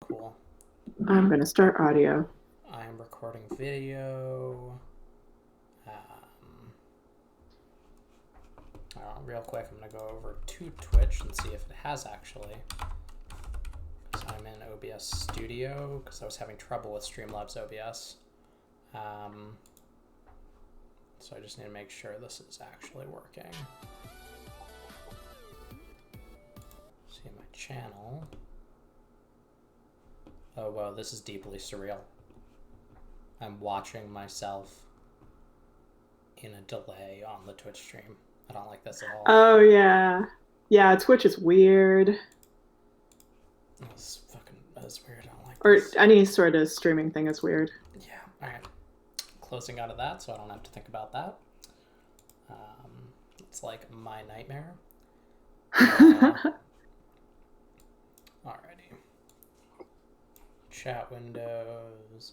Cool. I'm going to start audio. I am recording video. Real quick, I'm going to go over to Twitch and see if it has actually. Because I'm in OBS Studio, because I was having trouble with Streamlabs OBS. So I just need to make sure this is actually working. See my channel. Oh, wow, this is deeply surreal. I'm watching myself in a delay on the Twitch stream. I don't like this at all. Oh, yeah. Yeah, Twitch is weird. That's weird. I don't like Or this. any sort of streaming thing is weird. Yeah, alright. Closing out of that so I don't have to think about that. It's like my nightmare. Alrighty. Chat windows.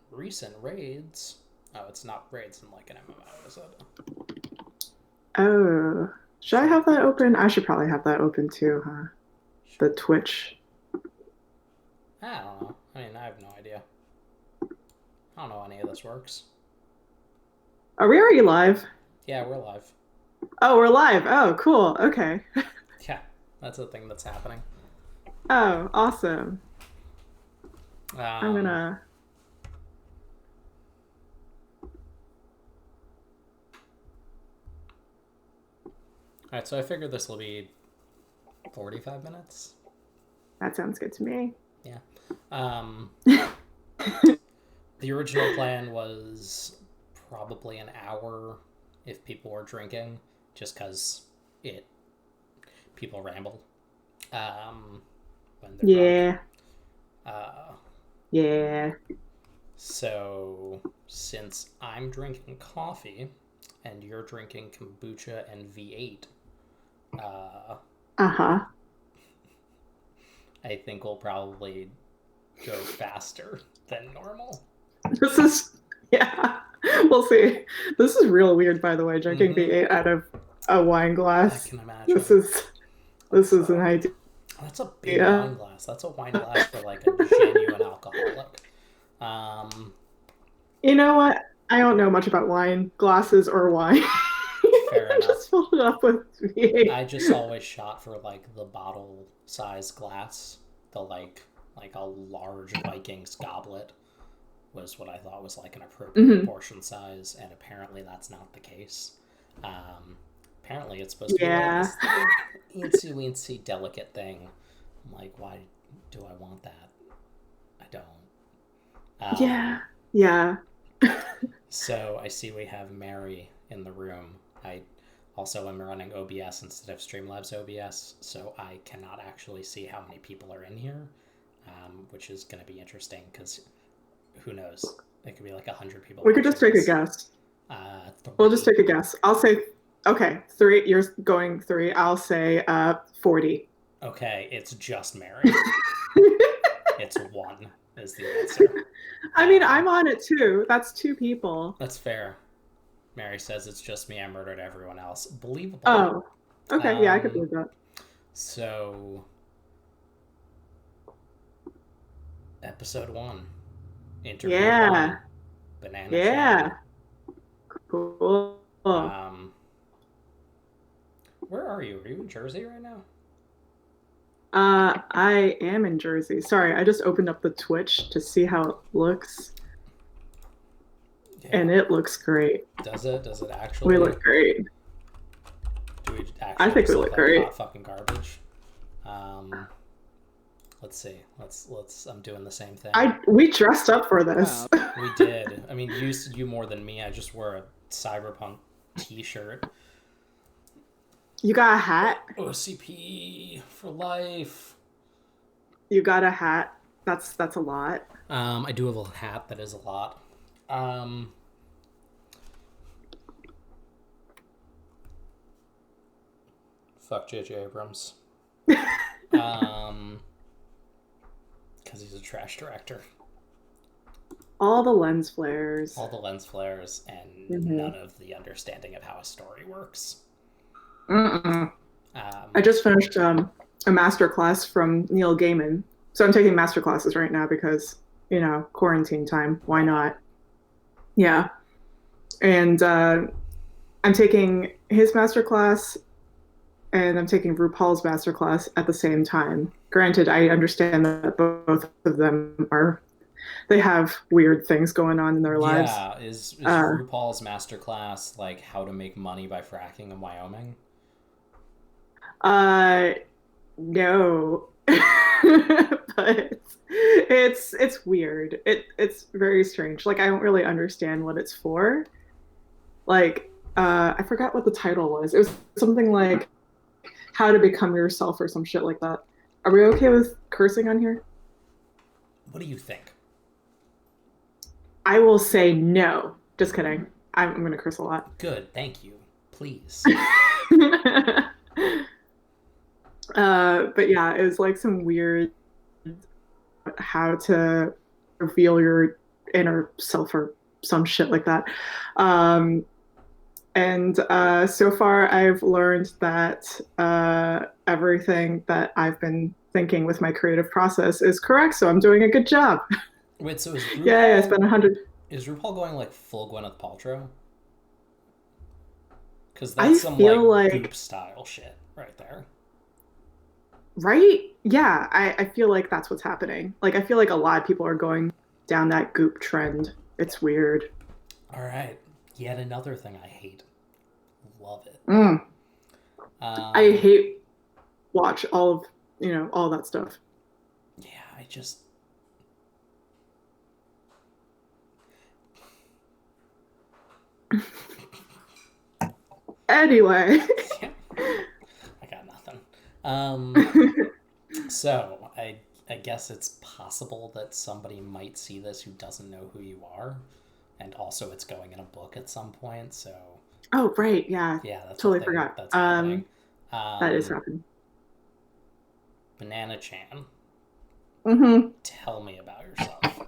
Recent raids. Oh, it's not raids in like an MMO, is it? Oh, should I have that open? I should probably have that open too, huh? The Twitch. I don't know. I mean, I have no idea. I don't know how any of this works. Are we already live? Yeah, we're live. Oh, we're live. Oh, cool. Okay. Yeah, that's the thing that's happening. Oh, awesome. I'm gonna... Alright, so I figured this will be 45 minutes. That sounds good to me. Yeah. The original plan was probably an hour if people were drinking, just because people ramble when they're drunk. Yeah. So since I'm drinking coffee and you're drinking kombucha and V8, I think we'll probably go faster than normal. Yeah, we'll see. This is real weird, by the way, drinking V8 out of a wine glass. I can imagine. This is an idea. That's a big wine glass. That's a wine glass for like a genuine alcoholic. You know what? I don't know much about wine glasses or wine. Fair enough. Just filled it up with V8. I just always shot for like the bottle size glass. The like a large Vikings goblet was what I thought was like an appropriate portion size, and apparently that's not the case. Apparently it's supposed to be like this teensy-weensy delicate thing. I'm like, why do I want that? I don't. Yeah. So I see we have Mary in the room. I also am running OBS instead of Streamlabs OBS, so I cannot actually see how many people are in here, which is going to be interesting because who knows? It could be like 100 people. We could just take a guess. We'll just take a guess. I'll say, okay, 3. You're going 3. I'll say 40. Okay, it's just Mary. It's 1 is the answer. I mean, I'm on it too. That's 2 people. That's fair. Mary says it's just me. I murdered everyone else. Believable. Oh, okay. Yeah, I could believe that. So, episode 1. Interview 1. Banana Chat. Cool. Where are you? Are you in Jersey right now? I am in Jersey. Sorry, I just opened up the Twitch to see how it looks. Yeah. And it looks great. Does it? Does it actually? We look great. Do we actually? I think we look great. Hot fucking garbage. Let's see. Let's. I'm doing the same thing. We dressed up for this. We did. I mean, you more than me. I just wore a cyberpunk T-shirt. You got a hat? OCP for life. You got a hat? That's a lot. I do have a hat that is a lot. Fuck J.J. Abrams. Because he's a trash director. All the lens flares. And none of the understanding of how a story works. I just finished a master class from Neil Gaiman So I'm taking master classes right now because, quarantine time. Why Love it. not? Yeah. And I'm taking his master class and I'm taking RuPaul's master class at the same time. Granted, I understand that both of them they have weird things going on in their lives. Yeah, is Uh, RuPaul's masterclass like how to make money by fracking in Wyoming? uh, no, but it's weird. It's very strange. Like I don't really understand what it's for. Like I forgot what the title was. It was something like how to become yourself or some shit like that. Are we okay with cursing on here? What do you think? I will say no. Just kidding. I'm gonna curse a lot. Good, thank you. Please. But yeah, it was like some weird how to reveal your inner self or some shit like that. Um, and so far, I've learned that everything that I've been thinking with my creative process is correct. So I'm doing a good job. Wait, so Yay! I spent 100. Is RuPaul going like full Gwyneth Paltrow? Because I that's some feel like goop like style shit right there. right? Yeah, I feel like that's what's happening. Like I feel like a lot of people are going down that goop trend. It's weird. All right, yet another thing I hate. Love it. Mm. I Um, hate watch all of all that stuff. yeah, I just Anyway, yeah, I got nothing. Um, so I guess it's possible that somebody might see this who doesn't know who you are, and also it's going in a book at some point. So oh right, yeah, yeah, that's a totally thing forgot. that's happening. That is Um, happening. Banana Chan, Hmm. tell me about yourself.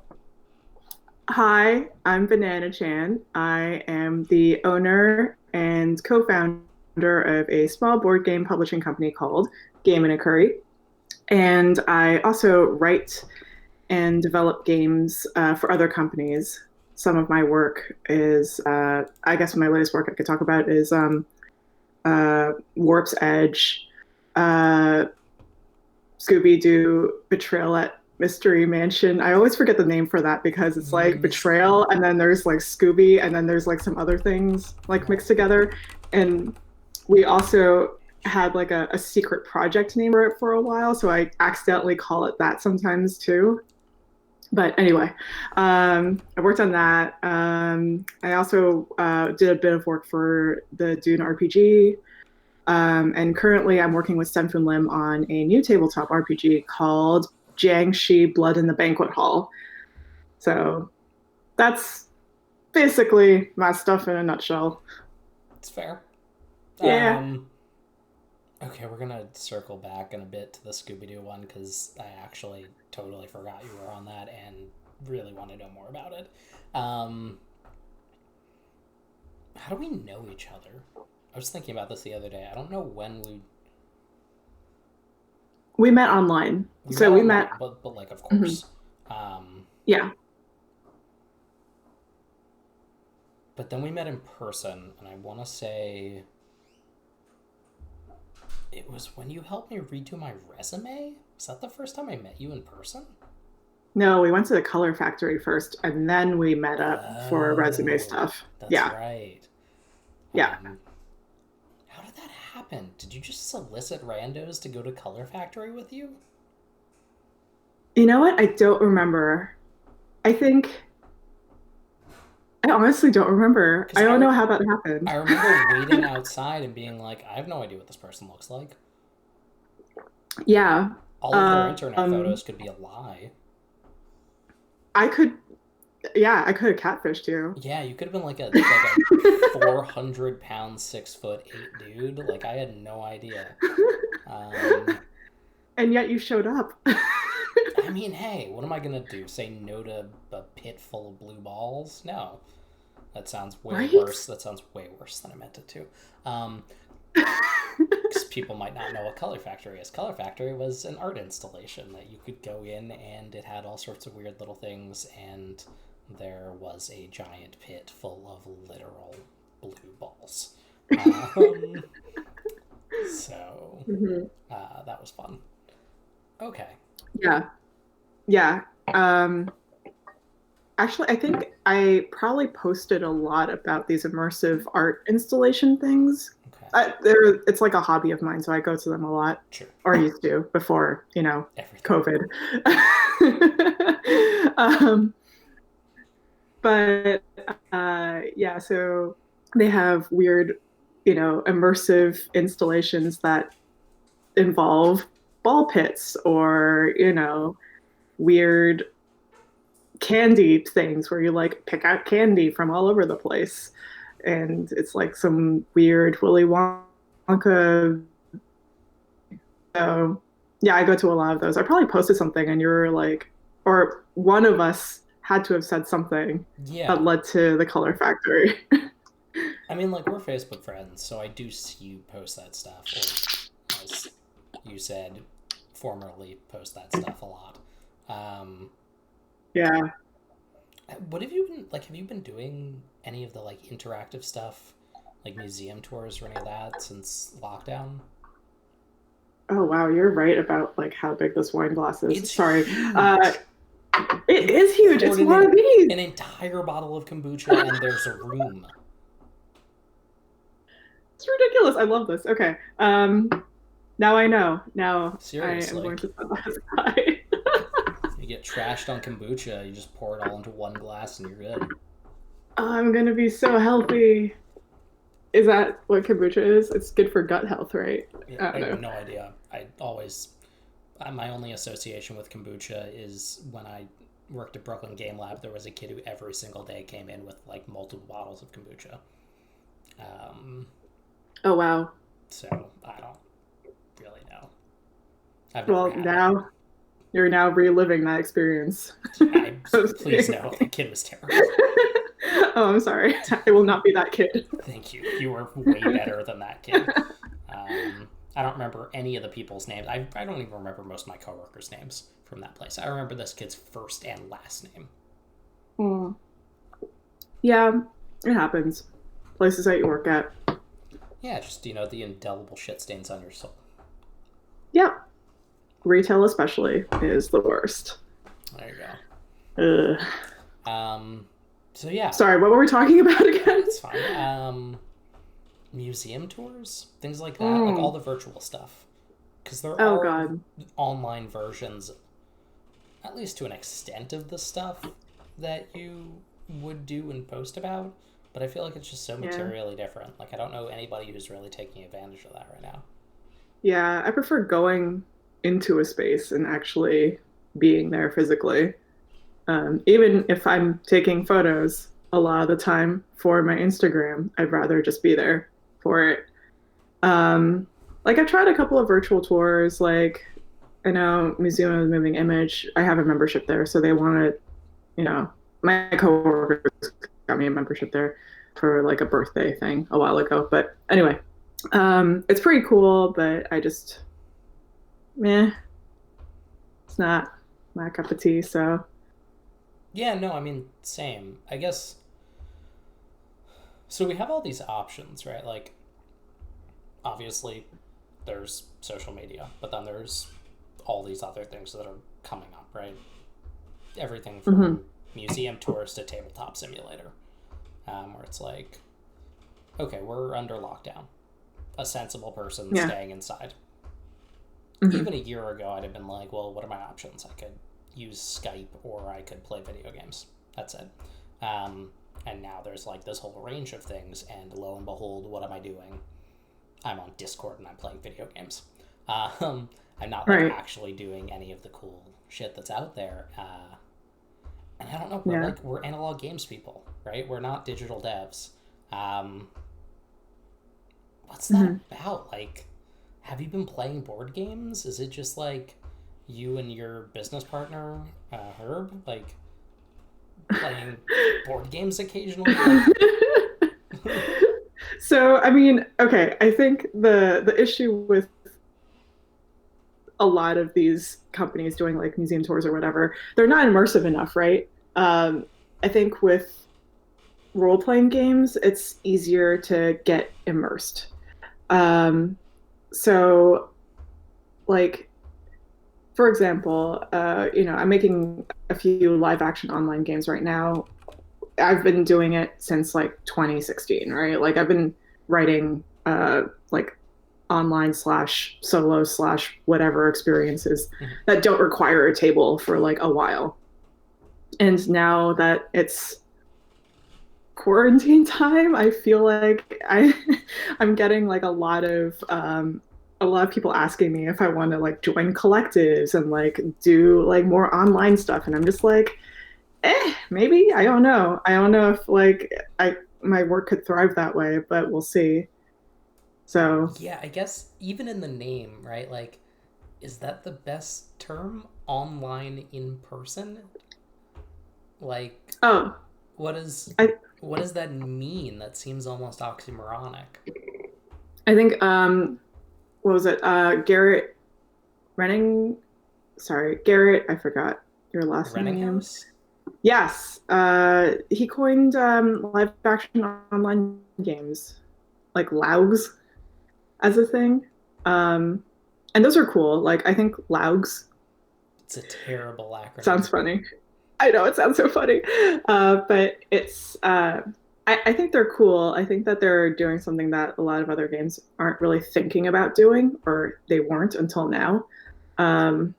Hi, I'm Banana Chan. I am the owner and co-founder of a small board game publishing company called Game and a Curry, and I also write and develop games for other companies. Some of my work is, I guess, my latest work I could talk about is Warp's Edge, uh, Scooby Doo, Betrayal at Mystery Mansion. I always forget the name for that because it's like Miss, Betrayal, and then there's like Scooby, and then there's like some other things like mixed together. And we also had like a secret project name for it for a while, so I accidentally call it that sometimes too. But anyway, I worked on that. I also did a bit of work for the Dune RPG. And currently, I'm working with Senfun Lim on a new tabletop RPG called Jiangxi Blood in the Banquet Hall. So that's basically my stuff in a nutshell. it's fair. Yeah. Um, okay, we're gonna circle back in a bit to the Scooby Doo one because I actually totally forgot you were on that and really want to know more about it. Um, how do we know each other? I was thinking about this the other day. I don't know when We met online. we met So we met, online, but like of mhm, course. Um, yeah. but then we met in person, and I want to say it was when you helped me redo my resume. Was that the first time I met you in person? No, we went to the Color Factory first and then we met up for resume Oh, stuff. that's Yeah. right. Yeah. Um, how did that happen? Did you just solicit randos to go to Color Factory with you? You know what? I don't remember. I think I honestly don't remember. Because I don't know how that I happened. remember waiting outside and being like, I have no idea what this person looks like. Yeah. All of their internet Um, photos could be a lie. I could, yeah, I could have catfished you. Yeah, you could have been like a 400 pound 6'8" dude. Like I had no idea. Um, And yet you showed up. I mean, hey, what am I gonna do? Say no to a pit full of blue balls? No, that sounds way Right? worse. That sounds way worse than I meant it to. people might not know what Color Factory is. Color Factory was an art installation that you could go in, and it had all sorts of weird little things, and there was a giant pit full of literal blue balls. So that was fun. Okay. Yeah. Actually, I think I probably posted a lot about these immersive art installation things. Okay. It's like a hobby of mine, so I go to them a lot, Sure. or used to before, Everything. COVID. But yeah, so they have weird, immersive installations that involve ball pits or, weird candy things where you like pick out candy from all over the place. And it's like some weird Willy Wonka. So yeah, I go to a lot of those. I probably posted something and you were like, or one of us had to have said something that led to the Color Factory. I mean, like, we're Facebook friends, so I do see you post that stuff, or as you said, formerly post that stuff a lot. Yeah. What have you been, like, have you been doing any of the, like, interactive stuff, like museum tours or any of that since lockdown? Oh wow, you're right about like how big this wine glass is. It's Sorry. huge. It is huge. It's one of these. An entire bottle of kombucha, and there's a room. It's ridiculous. I love this. Okay. Now I know. Now Seriously. I am going to set that aside. You get trashed on kombucha, you just pour it all into one glass and you're good. I'm gonna be so healthy. Is that what kombucha is? It's good for gut health, right? Yeah, I have no idea. My only association with kombucha is when I worked at Brooklyn Game Lab, there was a kid who every single day came in with like multiple bottles of kombucha. Oh wow. So I don't really know. Well, now you're now reliving that experience. Please no, the kid was terrible. Oh, I'm sorry. I will not be that kid. Thank you. You were way better than that kid. I don't remember any of the people's names. I don't even remember most of my coworkers' names from that place. I remember this kid's first and last name. Yeah, it happens. Places that you work at. Yeah, just, the indelible shit stains on your soul. Yeah. Retail especially is the worst. There you go. So yeah. Sorry, what were we talking about again? It's fine. Museum tours, things like that, like all the virtual stuff, because there are online versions, at least to an extent, of the stuff that you would do and post about, but I feel like it's just so materially different. Like, I don't know anybody who's really taking advantage of that right now. Yeah, I prefer going into a space and actually being there physically. Even if I'm taking photos a lot of the time for my Instagram, I'd rather just be there for it. Like, I've tried a couple of virtual tours. Like, I know Museum of the Moving Image, I have a membership there, so they wanted, my coworkers got me a membership there for like a birthday thing a while ago. But anyway, it's pretty cool, but I just, it's not my cup of tea, so. Yeah, no, I mean, same. I guess. So we have all these options, right? Like, obviously, there's social media, but then there's all these other things that are coming up, right? Everything from museum tours to tabletop simulator, where it's like, okay, we're under lockdown. A sensible person staying inside. Even a year ago, I'd have been like, well, what are my options? I could use Skype or I could play video games. That's it. And now there's like this whole range of things, and lo and behold, what am I doing? I'm on Discord and I'm playing video games. I'm not like actually doing any of the cool shit that's out there. And I don't know, we're analog games people, right? We're not digital devs. What's that about? Like, have you been playing board games? Is it just like you and your business partner, Herb, like playing board games occasionally? So, I mean, okay, I think the issue with a lot of these companies doing like museum tours or whatever, they're not immersive enough, right? I think with role playing games, it's easier to get immersed. Um, so, like, for example, I'm making a few live action online games right now. I've been doing it since like 2016, right? Like, I've been writing like online slash solo slash whatever experiences Mhm. that don't require a table for like a while. And now that it's quarantine time, I feel like I'm getting like a lot of people asking me if I want to like join collectives and like do like more online stuff. And I'm just like, maybe. I don't know. I don't know if like I my work could thrive that way, but we'll see. So, Yeah, I guess even in the name, right? Like, is that the best term? Online in person? Like, oh, what is I what does that mean? That seems almost oxymoronic. I think what was it? Garrett Renning, sorry, Garrett, I forgot your last name. Renninghaus? Yes, he coined live action online games like Laugs as a thing. Um, and those are cool. Like, I think Laugs It's a terrible sounds acronym. funny. I know it sounds so funny, but I think they're cool. I think that they're doing something that a lot of other games aren't really thinking about doing, or they weren't until now. Um,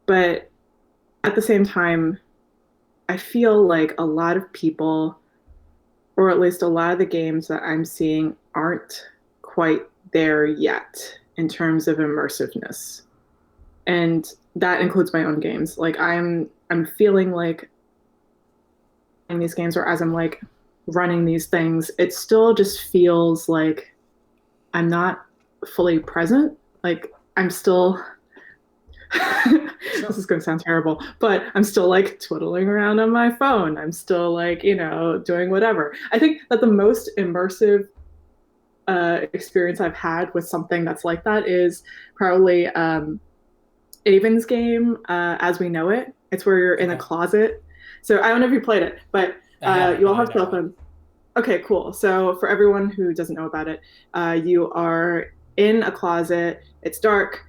but at the same time, I feel like a lot of people, or at least a lot of the games that I'm seeing, aren't quite there yet in terms of immersiveness. And that includes my own games. Like I'm feeling like in these games, or as I'm like running these things, it still just feels like I'm not fully present. Like I'm still this Sure. is going to sound terrible, but I'm still like twiddling around on my phone. I'm still like, doing whatever. I think that the most immersive experience I've had with something that's like that is probably Avon's game, As We Know It. It's where you're in a Okay. closet. So I don't know if you played it, but I haven't, you but all I have cell know it. phones. Okay, cool. So for everyone who doesn't know about it, you are in a closet. It's dark.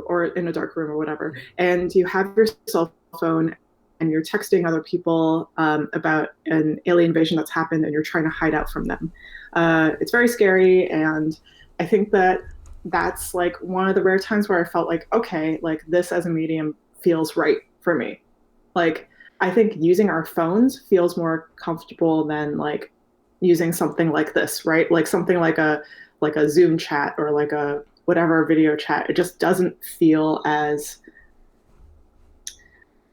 Or in a dark room or whatever, Mhm. and you have your cell phone, and you're texting other people about an alien invasion that's happened, and you're trying to hide out from them. It's very scary, and I think that that's like one of the rare times where I felt like, okay, like this as a medium feels right for me. Like I think using our phones feels more comfortable than like using something like this, right? Like something like a Zoom chat or like a whatever video chat. It just doesn't feel as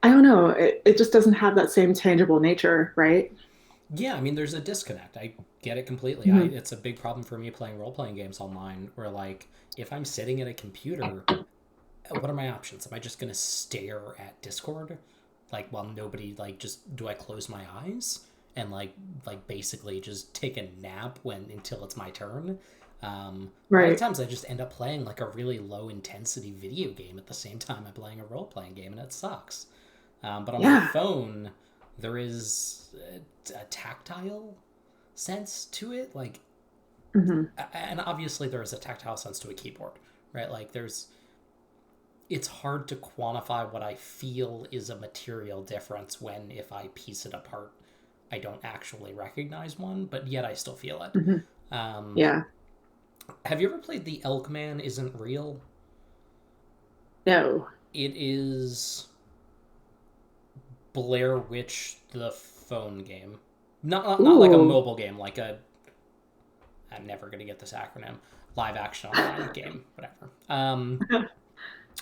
I don't know, it just doesn't have that same tangible nature, right? Yeah, I mean, there's a disconnect. I get it completely. Mm-hmm. It's a big problem for me playing role playing games online, where like if I'm sitting at a computer, what are my options? Am I just gonna stare at Discord, like while nobody like just do I close my eyes and like basically just take a nap when until it's my turn? A lot of Right. times I just end up playing like a really low intensity video game at the same time I'm playing a role playing game, and it sucks. But on my Yeah. phone, there is a tactile sense to it, like, Mm-hmm. and obviously there is a tactile sense to a keyboard, right? Like, it's hard to quantify what I feel is a material difference when, if I piece it apart, I don't actually recognize one, but yet I still feel it. Mm-hmm. Um, Yeah. have you ever played The Elkman Isn't Real? No. It is Blair Witch the phone game. Not like a Ooh. mobile game, like a I'm never gonna get this acronym. Live action online game, whatever.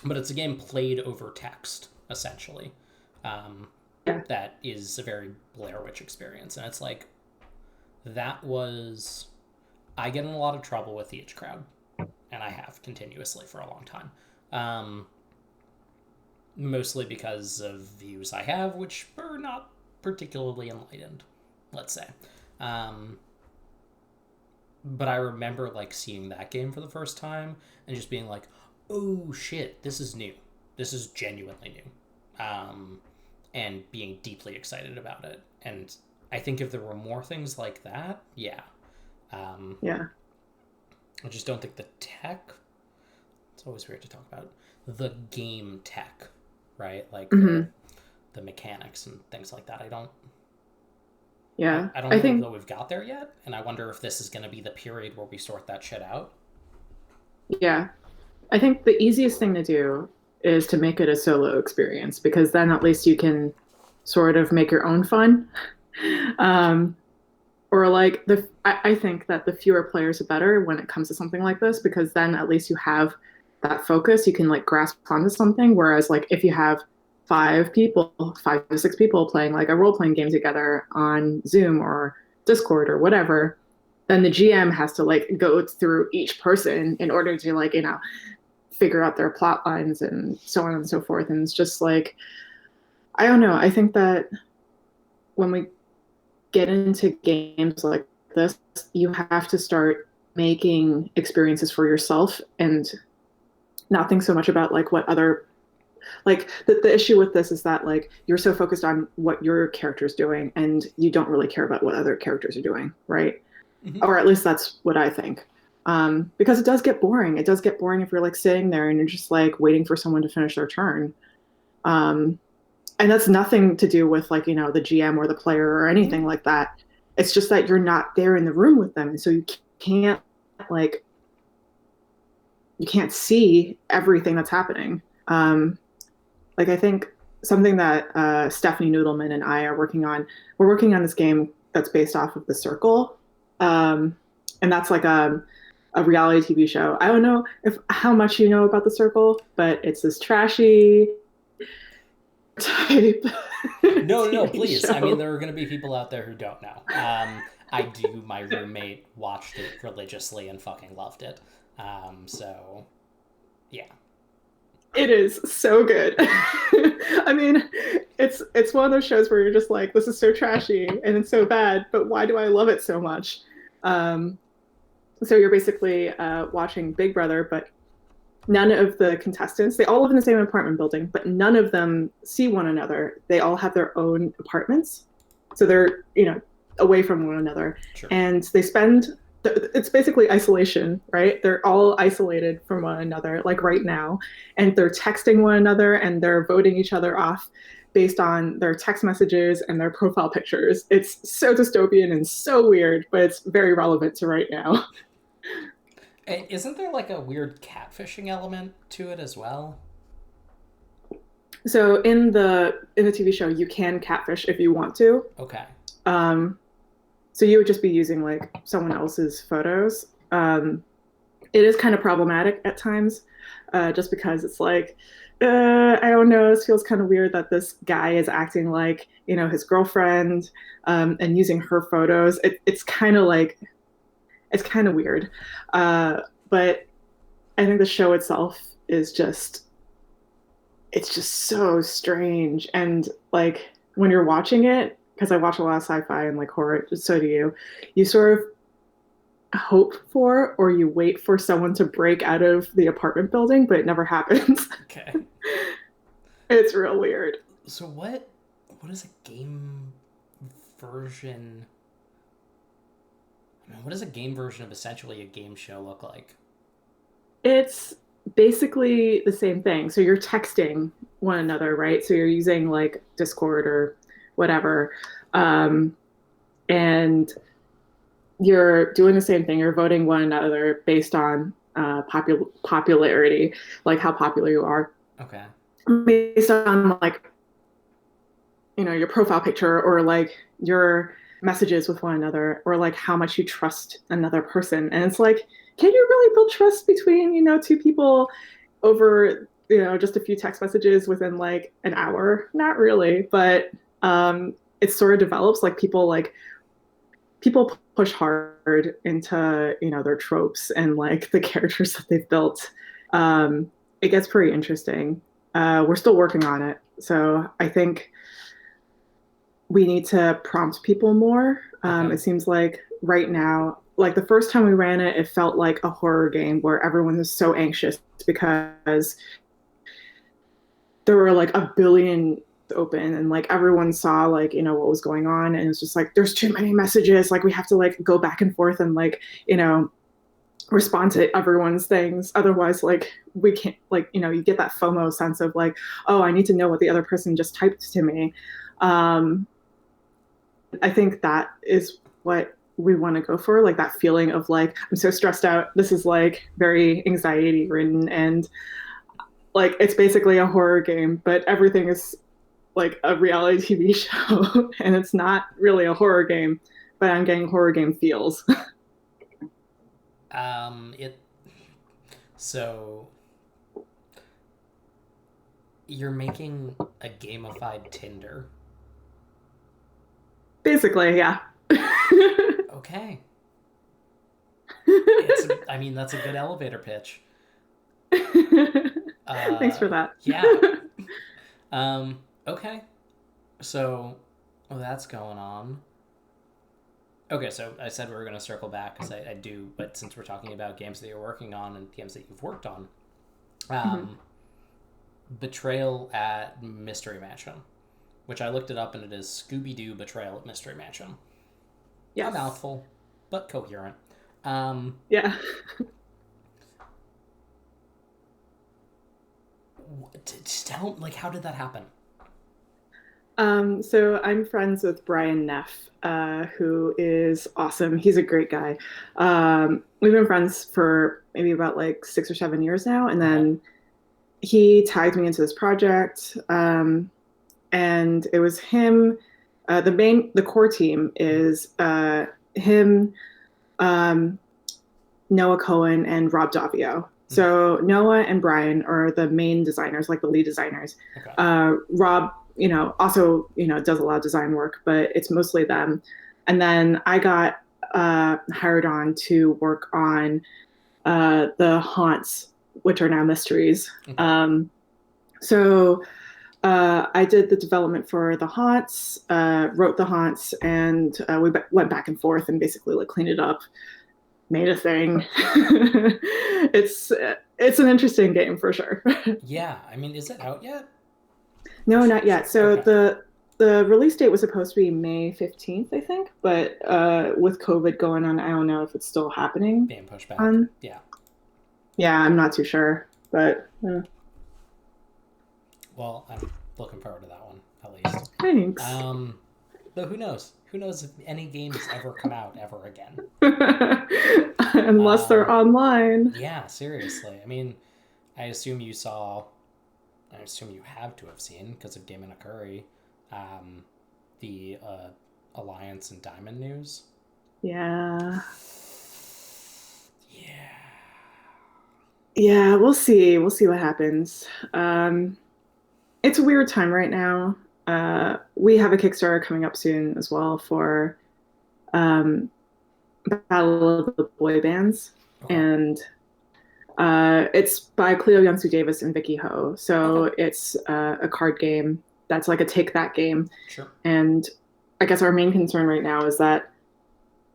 But it's a game played over text, essentially. Um, Yeah. that is a very Blair Witch experience, and it's like that was. I get in a lot of trouble with the itch crowd, and I have continuously for a long time. Um, Mostly because of views I have, which are not particularly enlightened, let's say. Um, but I remember like seeing that game for the first time and just being like, "Oh shit, this is new. This is genuinely new," and being deeply excited about it. And I think if there were more things like that, yeah. Yeah. I just don't think the tech. It's always weird to talk about the game tech, right? Like the mechanics and things like that. Yeah. I don't I know think that we've got there yet, and I wonder if this is going to be the period where we sort that shit out. yeah. I think the easiest thing to do is to make it a solo experience because then at least you can sort of make your own fun. Um, or like I think that the fewer players are better when it comes to something like this because then at least you have that focus. You can like grasp onto something. Whereas like if you have 5 people, 5 to 6 people playing like a role playing game together on Zoom or Discord or whatever, then the GM has to like go through each person in order to like, figure out their plot lines and so on and so forth. And it's just like, I don't know. I think that when we get into games like this, you have to start making experiences for yourself and not think so much about like what other like the issue with this is that like you're so focused on what your character's doing and you don't really care about what other characters are doing, right? Mm-hmm. Or at least that's what I think. Because it does get boring. It does get boring if you're like sitting there and you're just like waiting for someone to finish their turn. Um, and that's nothing to do with like, the GM or the player or anything like that. It's just that you're not there in the room with them. So can't like, you can't see everything that's happening. Like I think something that Stephanie Noodleman and I are working on, we're working on this game that's based off of The Circle. And that's like a reality TV show. I don't know if how much you know about The Circle, but it's this trashy type. No, please. Show. I mean, there are going to be people out there who don't know. I do. My roommate watched it religiously and fucking loved it. So, yeah. It is so good. I mean, it's one of those shows where you're just like, this is so trashy and it's so bad, but why do I love it so much? So you're basically watching Big Brother, but none of the contestants, they all live in the same apartment building, but none of them see one another. They all have their own apartments. So they're, away from one another. Sure. And it's basically isolation, right? They're all isolated from one another, like right now. And they're texting one another and they're voting each other off based on their text messages and their profile pictures. It's so dystopian and so weird, but it's very relevant to right now. Isn't there like a weird catfishing element to it as well? So in the TV show, you can catfish if you want to. Okay. So you would just be using like someone else's photos. It is kind of problematic at times, just because it's like, I don't know, this feels kind of weird that this guy is acting like, his girlfriend, and using her photos. It's kind of like, it's kind of weird. But I think the show itself is it's just so strange. And like when you're watching it, because I watch a lot of sci-fi and like horror, so do you sort of hope for or you wait for someone to break out of the apartment building, but it never happens. Okay. It's real weird. So what is a game version? I mean, what does a game version of essentially a game show look like? It's basically the same thing. So you're texting one another, right? So you're using like Discord or whatever. And you're doing the same thing. You're voting one another based on popularity, like how popular you are. Okay. Based on like, your profile picture or like your messages with one another or like how much you trust another person. And it's like, can you really build trust between, 2 people over, just a few text messages within like an hour? Not really, but it sort of develops like people push hard into, their tropes and like the characters that they've built. It gets pretty interesting. We're still working on it. So I think we need to prompt people more. Okay. It seems like right now like the first time we ran it, it felt like a horror game where everyone was so anxious because there were like a billion open and like everyone saw like what was going on, and it's just like there's too many messages, like we have to like go back and forth and like respond to everyone's things, otherwise like we can't, like you get that FOMO sense of like, oh, I need to know what the other person just typed to me. um I think that is what we want to go for, like that feeling of like I'm so stressed out, this is like very anxiety ridden, and like it's basically a horror game but everything is like a reality TV show and it's not really a horror game, but I'm getting horror game feels. It so you're making a gamified Tinder. Basically, yeah. Okay. I mean, that's a good elevator pitch. Thanks for that. Yeah. Okay. So, well, that's going on. Okay, so I said we were going to circle back because I do, but since we're talking about games that you're working on and games that you've worked on, Mm-hmm. Betrayal at Mystery Mansion, which I looked it up and it is Scooby-Doo Betrayal at Mystery Mansion. Yes. A mouthful, but coherent. Yeah. Just tell, like, how did that happen? So I'm friends with Brian Neff, who is awesome. He's a great guy. We've been friends for maybe about like 6 or 7 years now, and then he tagged me into this project, and it was him. The core team is him, um, Noah Cohen, and Rob Davio. So Noah and Brian are the main designers, like the lead designers. Okay. Rob, also, does a lot of design work, but it's mostly them. And then I got hired on to work on the haunts, which are now mysteries. Okay. So I did the development for the haunts, wrote the haunts, and we went back and forth and basically like cleaned it up, made a thing. It's an interesting game for sure. Yeah, I mean, is it out yet? No, not yet. So Okay. the release date was supposed to be May 15th, I think, but with COVID going on, I don't know if it's still happening. Being pushed back. Yeah. Yeah, I'm not too sure, but Well, I'm looking forward to that one, at least. thanks. Though who knows? Who knows if any games ever come out ever again? Unless they're online. Yeah, seriously. I mean, I assume you saw. I assume you have to have seen, because of Damon Curry, the Alliance and Diamond news. Yeah. Yeah. Yeah, we'll see. We'll see what happens. It's a weird time right now. We have a Kickstarter coming up soon as well for um, Battle of the Boy Bands, Okay. and it's by Cleo Youngsu Davis and Vicky Ho. So it's a card game that's like a take that game. Sure. And I guess our main concern right now is that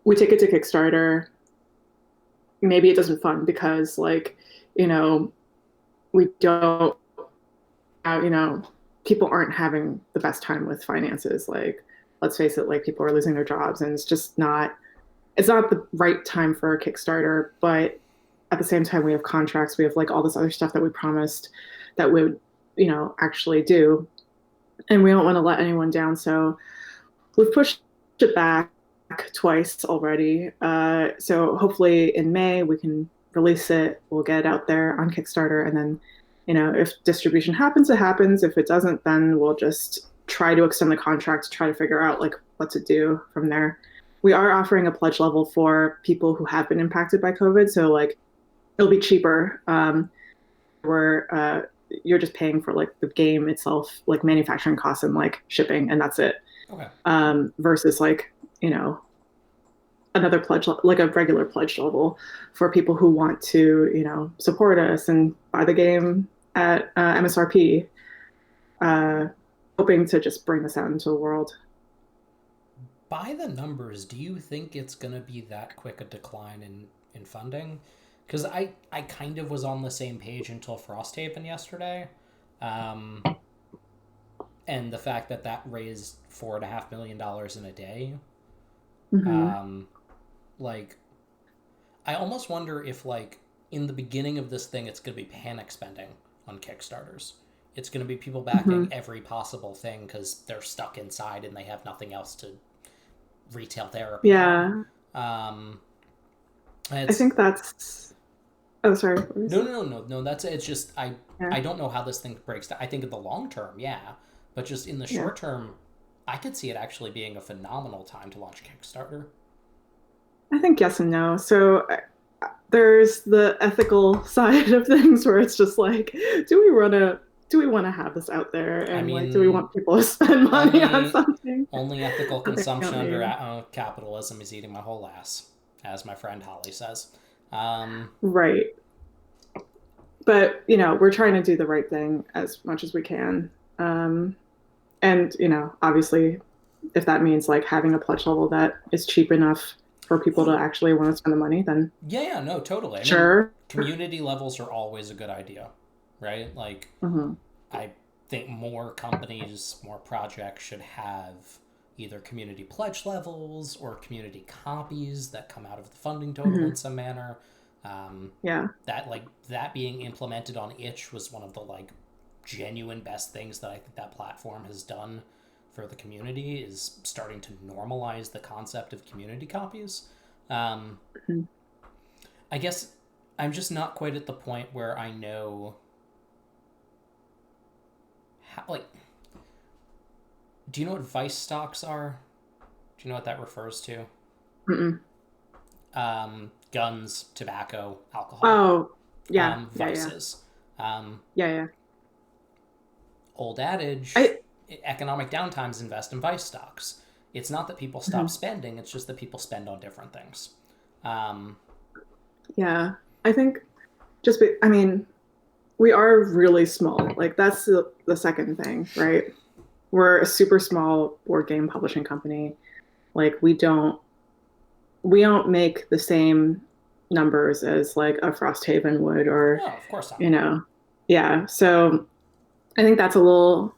we take it to Kickstarter. Maybe it doesn't fund because, like, we don't, people aren't having the best time with finances. Like, let's face it, like people are losing their jobs, and it's not the right time for a Kickstarter. But at the same time, we have contracts, we have like all this other stuff that we promised that we would, actually do, and we don't want to let anyone down. So we've pushed it back twice already. So hopefully in May we can release it. We'll get it out there on Kickstarter, and then, if distribution happens, it happens. If it doesn't, then we'll just try to extend the contract to try to figure out like what to do from there. We are offering a pledge level for people who have been impacted by COVID, so like it'll be cheaper. Where you're just paying for like the game itself, like manufacturing costs and like shipping, and that's it. Okay. Versus like, another pledge, like a regular pledge level for people who want to, support us and buy the game at MSRP, hoping to just bring this out into the world. by the numbers, do you think it's going to be that quick a decline in funding? Because I kind of was on the same page until Frosthaven yesterday. Um, and the fact that that raised $4.5 million in a day. Mm-hmm. Like, I almost wonder if, like, in the beginning of this thing, it's going to be panic spending on Kickstarters. It's going to be people Mm-hmm. backing every possible thing because they're stuck inside and they have nothing else to retail therapy on. Yeah, Um, I it's think that's. Oh, sorry. What were you saying? no. That's it. It's just Yeah, I don't know how this thing breaks down. I think in the long term, yeah, but just in the yeah. short term, I could see it actually being a phenomenal time to launch Kickstarter. I think yes and no. So there's the ethical side of things where it's just like, do we want to do we want to have this out there, I and like, do we mean, want people to spend money on only something only ethical that they consumption don't under need? capitalism is eating my whole ass, as my friend Holly says. Um, Right. But we're trying to do the right thing as much as we can. Um, and obviously, if that means like having a pledge level that is cheap enough for people to oh, actually want to spend the money, then yeah, no, totally. I mean, sure. community levels are always a good idea, right? Like, Hmm. I think more companies, more projects should have either community pledge levels or community copies that come out of the funding total in Hmm. some manner. Um, Yeah. that being implemented on itch was one of the like genuine best things that I think that platform has done for the community, is starting to normalize the concept of community copies. um, Mhm. I guess I'm just not quite at the point where I know how, like, do you know what vice stocks are? Do you know what that refers to? Mm-mm. Guns, tobacco, alcohol. Oh, yeah, yeah, yeah, Vices. Um, yeah, yeah. Old adage, I economic downtimes invest in vice stocks. It's not that people stop mhm. spending, it's just that people spend on different things. Um, Yeah, I think I mean, we are really small. Like that's the second thing, right? We're a super small board game publishing company. Like we don't make the same numbers as like a Frosthaven would, or no, of course not. you know, yeah. So I think that's a little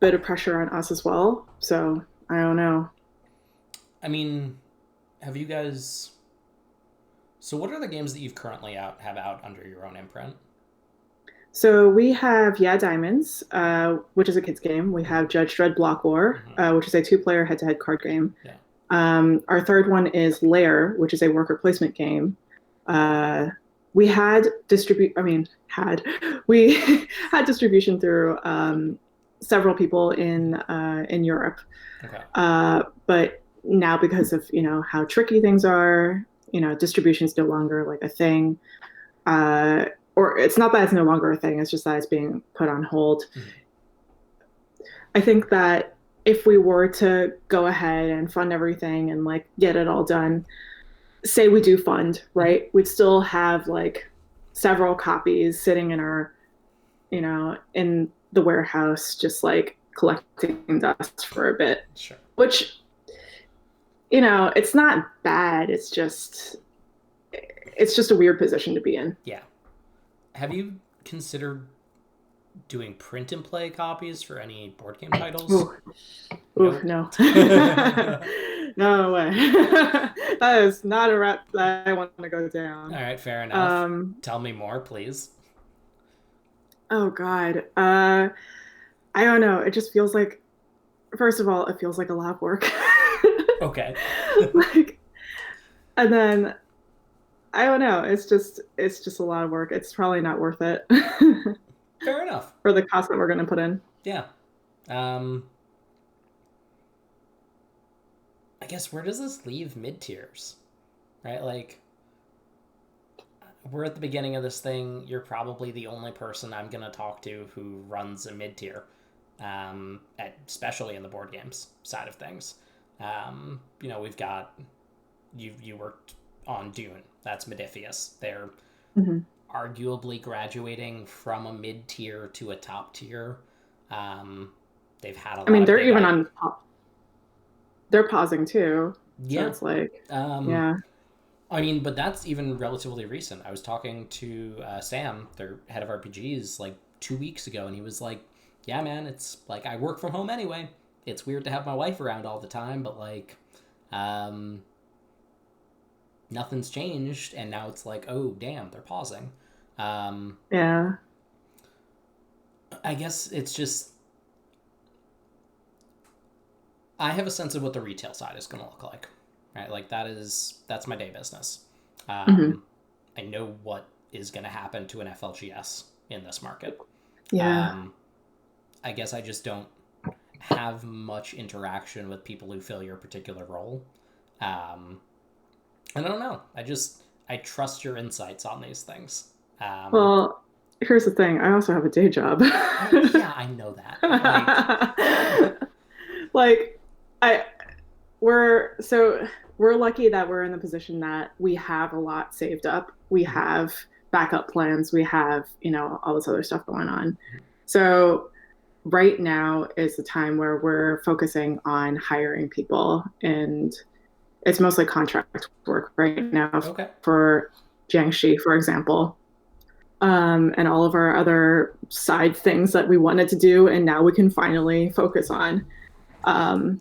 bit of pressure on us as well. So I don't know. I mean, have you guys. So, what are the games that you've currently have out under your own imprint? So we have Yeah Diamonds, which is a kids game. We Mm-hmm. have Judge Dredd Block War, Mm-hmm. which is a two-player head-to-head card game. Yeah. Our third one is Lair, which is a worker placement game. Okay. Uh, we had distribute. I mean, had we had distribution through several people in Europe, Okay. but now because of how tricky things are, distribution is no longer like a thing. Uh, or it's not that it's no longer a thing; it's just that it's being put on hold. Mm-hmm. I think that if we were to go ahead and fund everything and like get it all done, say we do fund, Mm-hmm. right? We'd still have like several copies sitting in the warehouse, just like collecting dust for a bit, Sure. which, it's not bad. It's just a weird position to be in. Yeah. Have you considered doing print and play copies for any board game titles? Ooh, ooh, Nope. no. All No way. That is not a route that I want to go down. right, fair enough. Um, Tell me more, please. oh God. I don't know. It just feels like, first of all, it feels like a lot of work. Okay. Like, and then I don't know. It's just a lot of work. It's probably not worth it Fair enough. for the cost that we're going to put in. Yeah. Um, I guess where does this leave mid tiers? Right? Like, we're at the beginning of this thing. You're probably the only person I'm going to talk to who runs a mid tier, especially in the board games side of things. We've got you worked on Dune. That's Modifius. They're Mhm. arguably graduating from a mid tier to a top tier. Um, they've had a I lot mean, of they're big. even on top. they're pausing too. So Yeah. it's like, Um, yeah. I mean, but that's even relatively recent. I was talking to Sam, their head of RPGs, like 2 weeks ago, and he was like, "Yeah, man, it's like I work from home anyway. It's weird to have my wife around all the time, but like, um, nothing's changed." And now it's like, oh, damn, they're pausing. Um, Yeah. I guess it's just I have a sense of what the retail side is going to look like, right? Like that's my day business. Hmm. I know what is going to happen to an FLGS in this market. Yeah. Um, I guess I just don't have much interaction with people who fill your particular role. Um, and I don't know. I trust your insights on these things. Um, Well, here's the thing. I also have a day job. well, yeah, I know that, but like, Like I we're lucky that we're in the position that we have a lot saved up. We have backup plans. We have, all this other stuff going on. So right now is the time where we're focusing on hiring people, and it's mostly contract work right now okay, for Jiangxi, for example, and all of our other side things that we wanted to do, and now we can finally focus on. Um,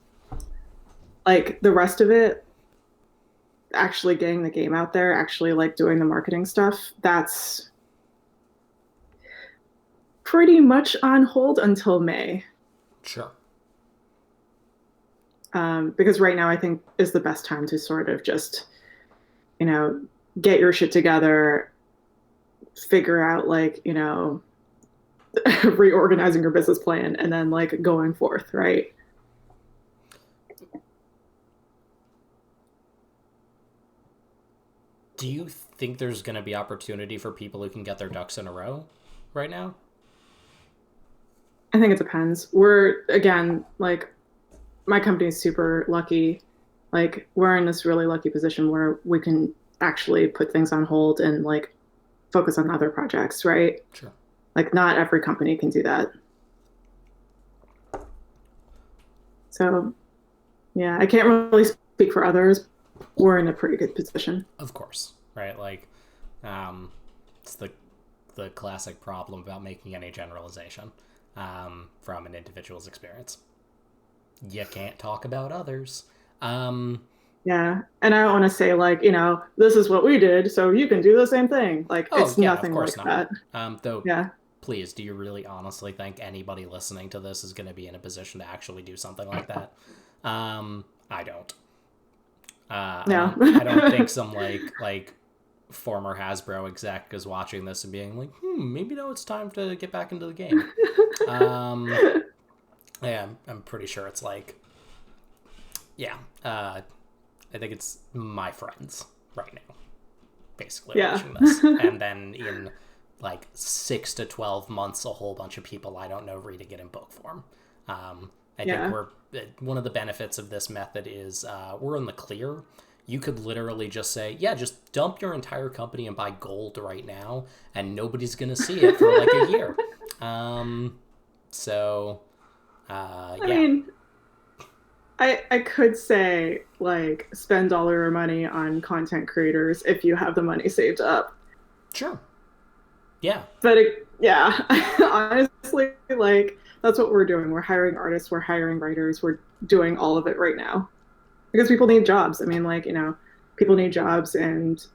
like the rest of it, actually getting the game out there, actually like doing the marketing stuff, that's pretty much on hold until May. sure. Because right now I think is the best time to sort of just, you know, get your shit together, figure out like, reorganizing your business plan and then like going forth, right? Do you think there's going to be opportunity for people who can get their ducks in a row right now? I think it depends. We're again like my company is super lucky. Like we're in this really lucky position where we can actually put things on hold and like focus on other projects, right? Sure. Like not every company can do that. So yeah, I can't really speak for others. We're in a pretty good position. Of course, right? Like, um, it's the classic problem about making any generalization from an individual's experience. You can't talk about others. Um, Yeah. And I don't want to say like, this is what we did, so you can do the same thing. Like oh it's yeah, of nothing course like not. that. Though, Yeah. please, do you really honestly think anybody listening to this is going to be in a position to actually do something like that? I don't. No. I don't think some like former Hasbro exec is watching this and being like, maybe now it's time to get back into the game. Um, yeah, I'm pretty sure it's like, yeah, I think it's my friends right now, basically Yeah. watching this, and then in like 6 to 12 months, a whole bunch of people I don't know reading it in book form. I think Yeah. we're one of the benefits of this method is we're in the clear. You could literally just say, yeah, just dump your entire company and buy gold right now, and nobody's gonna see it for like a year. So I yeah, mean, I could say like spend all your money on content creators if you have the money saved up. sure, yeah, But yeah, honestly, like that's what we're doing. We're hiring artists, we're hiring writers, we're doing all of it right now because people need jobs. I mean, like, people need jobs, and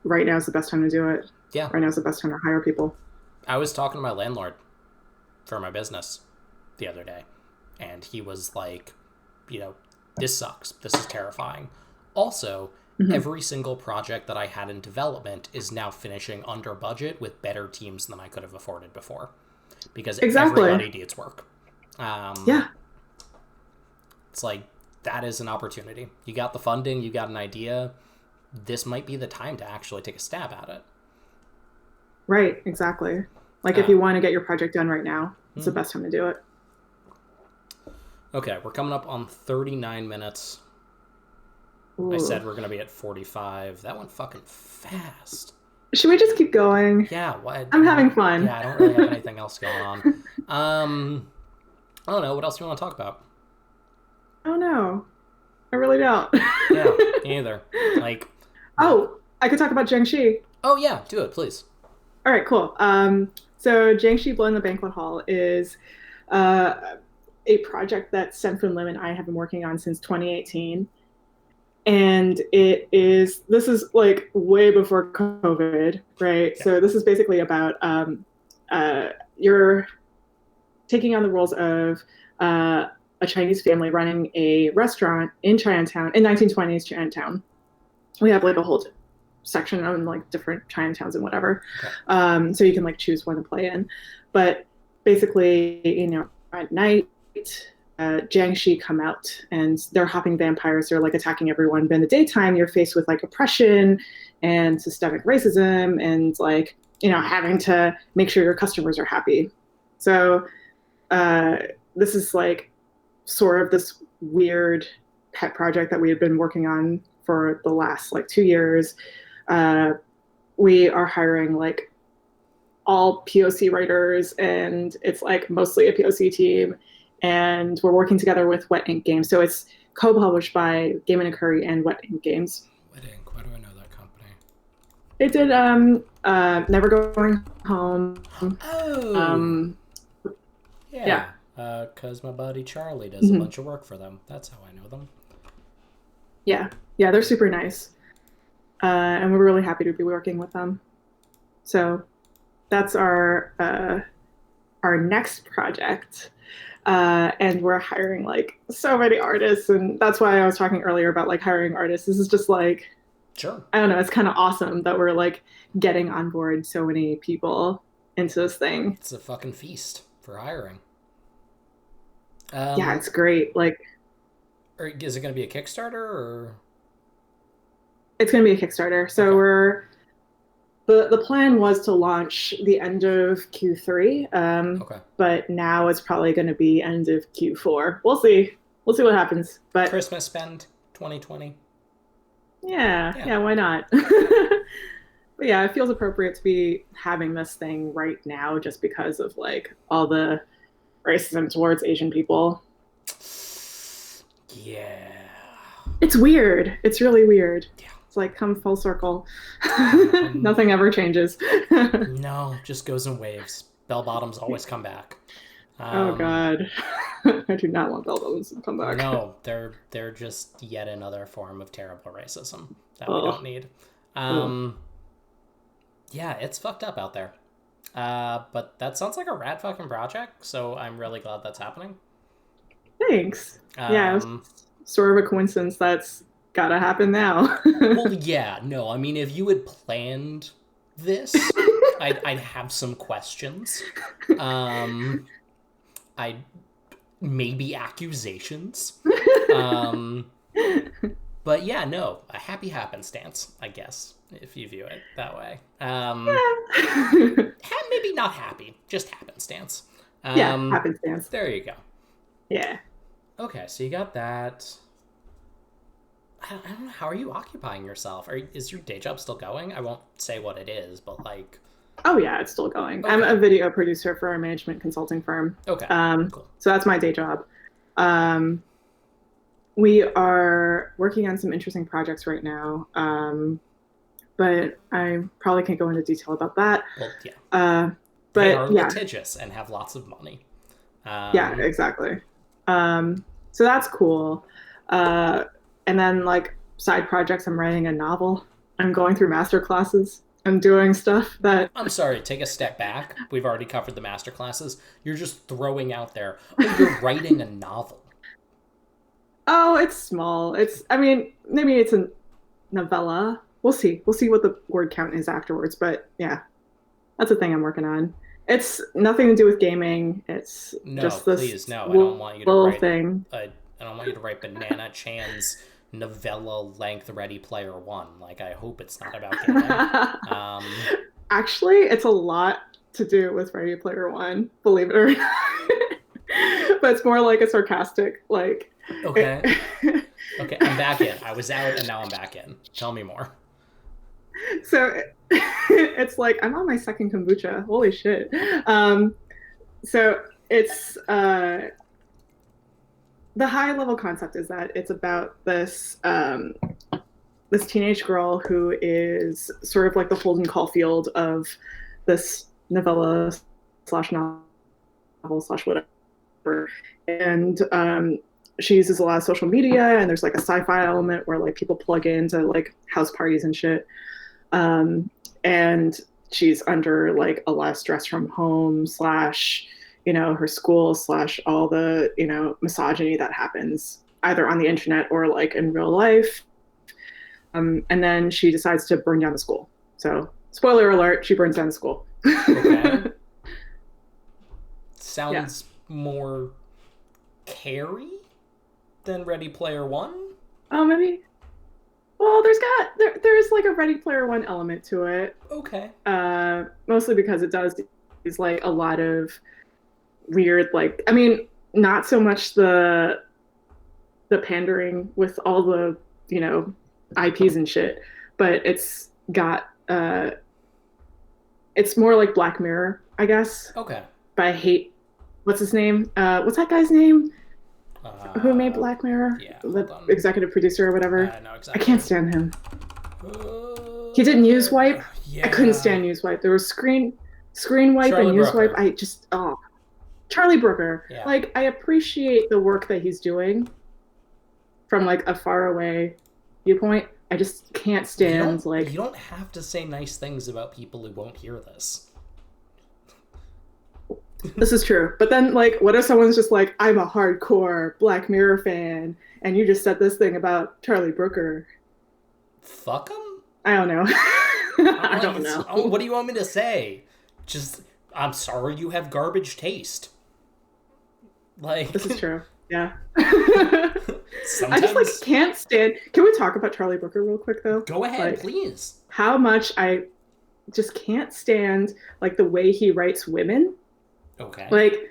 right now is the best time to do it. yeah. Right now is the best time to hire people. I was talking to my landlord for my business the other day, and he was like, this sucks. This is terrifying. Also, Hmm. every single project that I had in development is now finishing under budget with better teams than I could have afforded before because Exactly. everybody needs work. Um, Yeah. it's like that is an opportunity. You got the funding, you got an idea. This might be the time to actually take a stab at it. Right. Exactly. Like if Uh, you want to get your project done right now, it's the mm-hmm. best time to do it. Okay, we're coming up on 39 minutes. I Ooh. said we're going to be at 45. That went fucking fast. Should we just keep going? Yeah, what? I'm having fun. Yeah, I don't really have anything else going on. Um, I don't know. What else do you want to talk about? Oh no. I really don't. Yeah, me either. Like, Oh, I could talk about Jiangxi. oh yeah, do it, please. All right, cool. So Jiangxi Blow in the Banquet Hall is uh, a project that Senfun Lim and I have been working on since 2018. And this is like way before COVID, right? Yeah. So this is basically about you're taking on the roles of a Chinese family running a restaurant in Chinatown, in 1920s Chinatown. We have like a whole section on like different Chinatowns and whatever. Okay. So you can like choose one to play in. But basically, at night, Jiangxi come out and they're hopping vampires. They're like attacking everyone. But in the daytime, you're faced with like oppression and systemic racism and like, having to make sure your customers are happy. So this is like sort of this weird pet project that we had been working on for the last like 2 years. We are hiring like all POC writers, and it's like mostly a POC team. And we're working together with Wet Ink Games. So it's co-published by Game and Curry and Wet Ink Games. Wet Ink, why do I know that company? They did Never Going Home. Oh. Yeah. Because my buddy Charlie does a bunch of work for them. That's how I know them. Yeah, they're super nice. And we're really happy to be working with them. So that's our next project. And we're hiring like so many artists, and that's why I was talking earlier about like hiring artists. This is just like, sure, I don't know, it's kind of awesome that we're like getting on board so many people into this thing. It's a fucking feast for hiring. Yeah, it's great. Like, or is it going to be a Kickstarter or? It's going to be a Kickstarter. So okay. The plan was to launch the end of Q3, okay. But now it's probably going to be end of Q4. We'll see. We'll see what happens. But Christmas spend 2020. Yeah, why not? But yeah, it feels appropriate to be having this thing right now, just because of like all the racism towards Asian people. Yeah, it's weird. It's really weird. Yeah. Like come full circle. Nothing ever changes. No, just goes in waves. Bell bottoms always come back. Oh God, I do not want bell bottoms to come back. No, they're just yet another form of terrible racism that we don't need. Yeah, it's fucked up out there. But that sounds like a rad fucking project, so I'm really glad that's happening. Thanks. Yeah, it was sort of a coincidence that's gotta happen now. Well, yeah, no, I mean, if you had planned this, I'd have some questions. I'd maybe accusations. But yeah, no, a happy happenstance, I guess, if you view it that way. Maybe not happy, just happenstance. Yeah, happenstance. There you go. Yeah. Okay, so you got that. I don't know, how are you occupying yourself? Is your day job still going? I won't say what it is, but like... Oh yeah, it's still going. Okay. I'm a video producer for a management consulting firm. Okay, cool. So that's my day job. We are working on some interesting projects right now, but I probably can't go into detail about that. Well, yeah. But they are litigious and have lots of money. Yeah, exactly. So that's cool. And then like side projects, I'm writing a novel. I'm going through master classes. I'm doing stuff that... I'm sorry, take a step back. We've already covered the master classes. You're just throwing out there, you're writing a novel. Oh, it's small. Maybe it's a novella. We'll see. We'll see what the word count is afterwards. But yeah, that's a thing I'm working on. It's nothing to do with gaming. It's just this I don't want you to write thing. I don't want you to write Banana Chan's novella-length Ready Player One. Like, I hope it's not about gaming. Actually, it's a lot to do with Ready Player One, believe it or not. But it's more like a sarcastic, like... Okay, I'm back in. I was out, and now I'm back in. Tell me more. So, it's like, I'm on my second kombucha. Holy shit. So, it's... the high level concept is that it's about this teenage girl who is sort of like the Holden Caulfield of this novella slash novel slash whatever, and she uses a lot of social media, and there's like a sci-fi element where like people plug into like house parties and shit, and she's under like a lot of stress from home slash her school slash all the misogyny that happens either on the internet or like in real life. And then she decides to burn down the school. So, spoiler alert, she burns down the school. Okay. Yeah. Sounds more Carrie than Ready Player One. Oh, maybe. Well, there's like a Ready Player One element to it. Okay. Mostly because it does is like a lot of weird, like, I mean, not so much the pandering with all the IPs and shit, but it's got it's more like Black Mirror, I guess. Okay. But I hate what's his name? What's that guy's name? Who made Uh, Black Mirror? yeah. The Hold on. executive producer or whatever. I know I exactly. can't stand him. Uh, He did Newswipe. yeah. I couldn't stand Newswipe. There was Screen Wipe Charlie and Newswipe. Brooker. I just Charlie Brooker. Yeah. Like I appreciate the work that he's doing from like a far away viewpoint. I just can't stand like You don't have to say nice things about people who won't hear this. this is true. But then like what if someone's just like, I'm a hardcore Black Mirror fan and you just said this thing about Charlie Brooker? Fuck them. I don't know. I don't know. What do you want me to say? Just, I'm sorry you have garbage taste. Like, This is true. Yeah. I sometimes. just like can't stand. Can we talk about Charlie Brooker real quick though? Go ahead, Like please. how much I just can't stand like the way he writes women. Okay. Like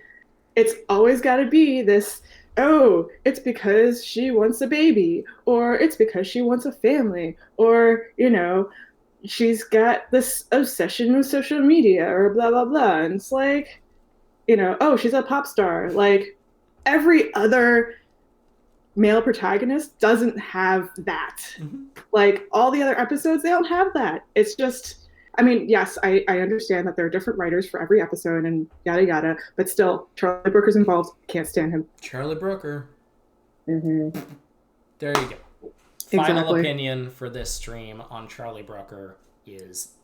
it's always got to be this, oh, it's because she wants a baby or it's because she wants a family or she's got this obsession with social media or blah blah blah, and it's like oh, she's a pop star. Like every other male protagonist doesn't have that. Mhm. Like all the other episodes, they don't have that. It's just, I mean, yes, I understand that there are different writers for every episode and yada yada, but still, Charlie Brooker's involved. Can't stand him. Charlie Brooker. Mm-hmm. There you go. Final Exactly. opinion for this stream on Charlie Brooker is,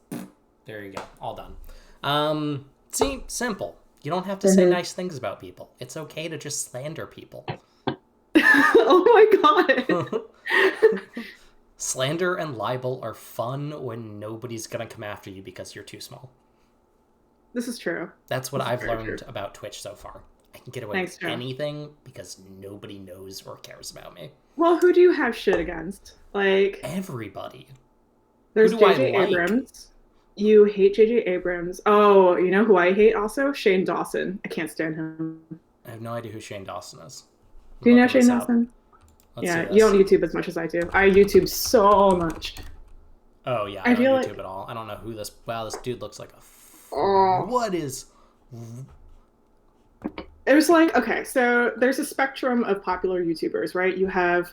there you go. All done. See, simple. You don't have to say nice things about people. It's okay to just slander people. Oh my god. Slander and libel are fun when nobody's gonna come after you because you're too small. This is true. That's what This is I've very learned true. about Twitch so far. I can get away Thanks, with Joe. anything because nobody knows or cares about me. Well, who do you have shit against? Like, Everybody. there's Who do I J.J. like? Abrams. You hate J.J. Abrams. Oh, you know who I hate also? Shane Dawson. I can't stand him. I have no idea who Shane Dawson is. I'm Do you know looking Shane this up. Dawson? Let's Yeah, see you don't this. YouTube as much as I do. I YouTube so much. Oh yeah, I I don't feel YouTube like- at all. I don't know who this. Wow, this dude looks like a. Oh. What is? There's like, okay, so there's a spectrum of popular YouTubers, right? You have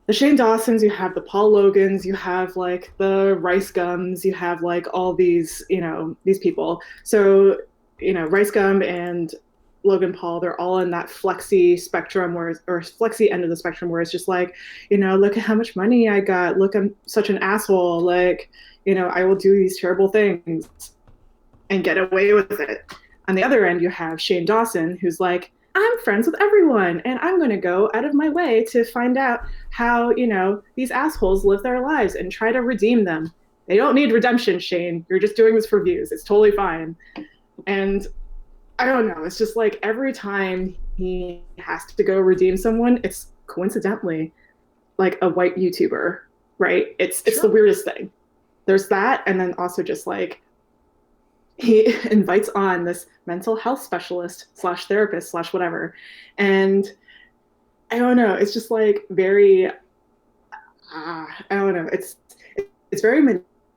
the Shane Dawsons, you have the Paul Logans, you have like the Rice Gums, you have like all these, these people. So, Rice Gum and Logan Paul, they're all in that flexy spectrum or flexy end of the spectrum where it's just like, look at how much money I got. Look, I'm such an asshole. Like, I will do these terrible things and get away with it. On the other end, you have Shane Dawson, who's like, I'm friends with everyone, and I'm going to go out of my way to find out how, these assholes live their lives and try to redeem them. They don't need redemption, Shane. You're just doing this for views. It's totally fine. And I don't know. It's just like every time he has to go redeem someone, it's coincidentally like a white YouTuber, right? It's the weirdest thing. There's that, and then also just like he invites on this mental health specialist slash therapist slash whatever, and I don't know. It's just like very, I don't know. It's very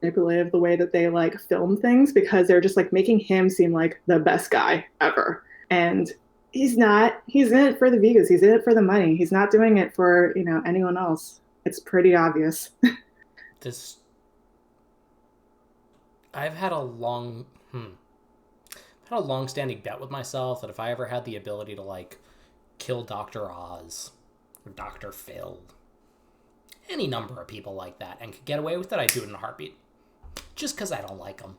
manipulative the way that they like film things because they're just like making him seem like the best guy ever, and He's not. He's in it for the views. He's in it for the money. He's not doing it for, anyone else. It's pretty obvious. This I've had a long-standing bet with myself that if I ever had the ability to like kill Dr. Oz or Dr. Phil, any number of people like that, and could get away with it, I'd do it in a heartbeat. Just because I don't like them.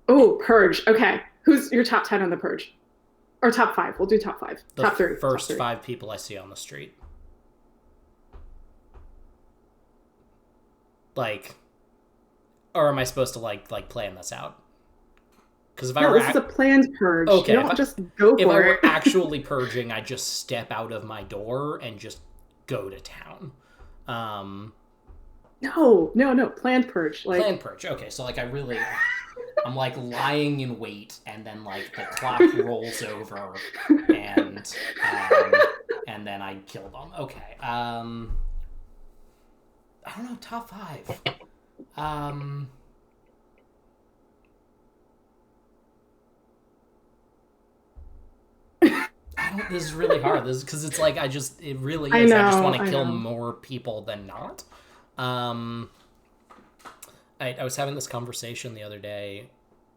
Oh, Purge. Okay. Who's your top 10 on the Purge? Or top 5. We'll do top 5. The top 3. First top 3. 5 people I see on the street. Like, or am I supposed to like plan this out? Because if I were this is a planned purge. Okay, you don't just go if I for were it. actually purging, I just step out of my door and just go to town. No. Planned purge. Planned purge. Okay, so like I'm like lying in wait, and then like the clock rolls over, and then I kill them. Okay. I don't know. Top 5. This is really hard. This is because it's like it really is. I just want to kill more people than not. I was having this conversation the other day